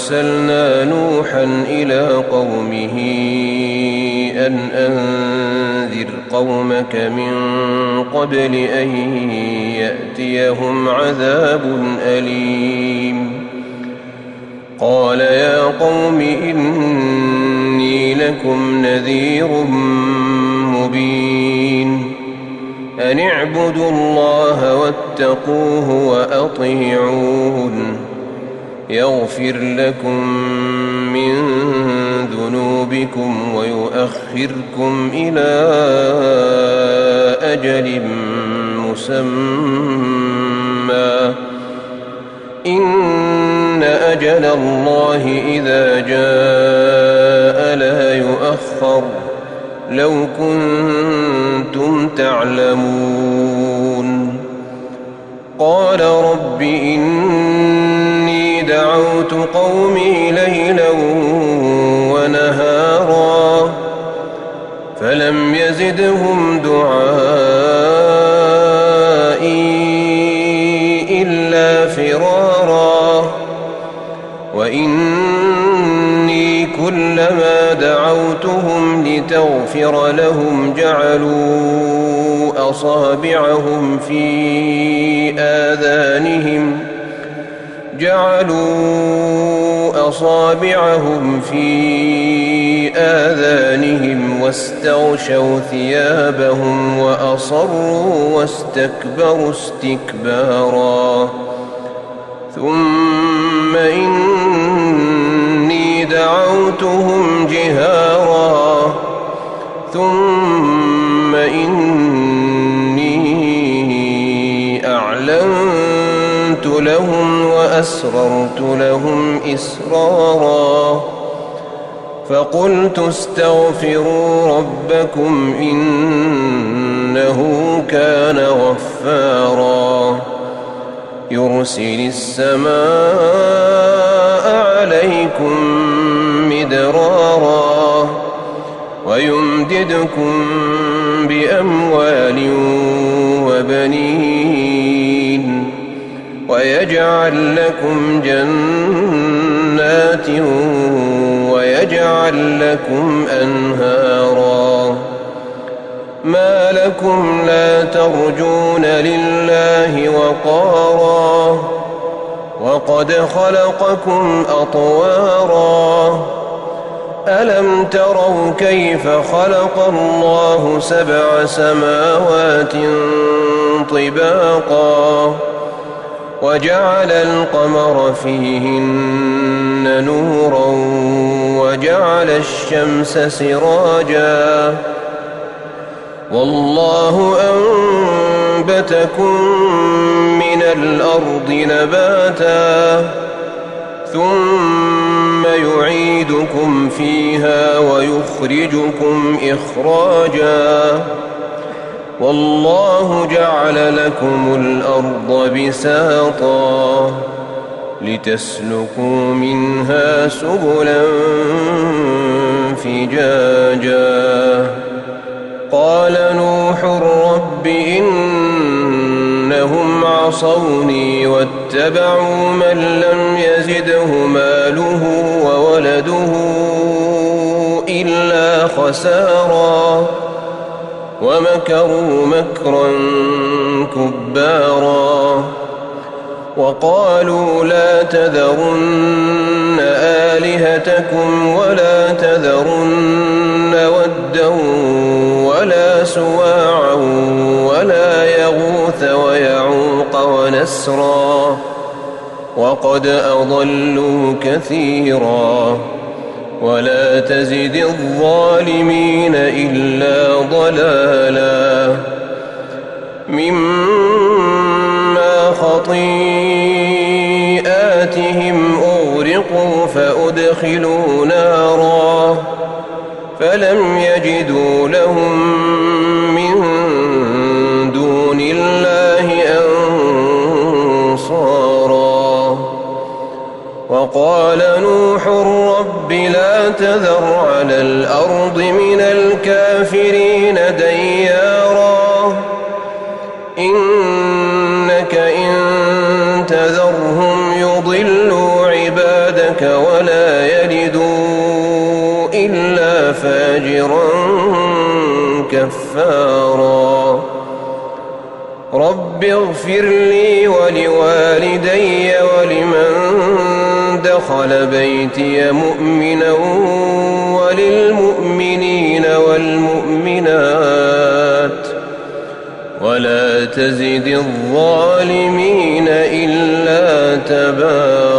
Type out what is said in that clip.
أرسلنا نوحا إلى قومه أن أنذر قومك من قبل أن يأتيهم عذاب أليم. قال يا قوم إني لكم نذير مبين أن اعبدوا الله واتقوه وأطيعون يغفر لكم من ذنوبكم ويؤخركم إلى أجل مسمى إن أجل الله إذا جاء لا يؤخر لو كنتم تعلمون. قال رب إني دعوت قومي ليلا ونهارا فلم يزدهم دعائي إلا فرارا وإني كلما دعوتهم لتغفر لهم جعلوا أصابعهم في آذانهم واستغشوا ثيابهم وأصروا واستكبروا استكبارا. ثم إني دعوتهم جهارا ثم إني أعلنت لهم وأسررت لهم إسرارا فقلت استغفروا ربكم إنه كان غفارا يرسل السماء عليكم مدرارا ويمددكم بأموال وبنين ويجعل لكم جنات ويجعل لكم أنهارا. ما لكم لا ترجون لله وقارا وقد خلقكم أطوارا. ألم تروا كيف خلق الله 7 سماوات طباقا وجعل القمر فيهن نورا وجعل الشمس سراجا والله أنبتكم من الأرض نباتا ثم يعيدكم فيها ويخرجكم إخراجا والله جعل لكم الأرض بساطا لتسلكوا منها سبلا فجاجا. قال نوح رب إنهم عصوني واتبعوا من لم يزده ماله وولده إلا خسارا ومكروا مكرا كبارا وقالوا لا تذرن آلهتكم ولا تذرن ودا ولا سواعا ولا يغوث ويعوق ونسرا وقد أضلوا كثيرا ولا تزد الظالمين إلا ضلالا. مما خطيئاتهم أغرقوا فأدخلوا نارا فلم يجدوا لهم من دون الله أنصارا. وقال نوح رب لا تذر على الأرض من الكافرين ديارا إنك إن تذرهم يضلوا عبادك عبادك ولا يلدوا إلا فاجرا كفارا رب اغفر لي ولوالدي ولمن دخل بيتي مؤمنا وللمؤمنين والمؤمنات ولا تزد الظالمين إلا تبارا.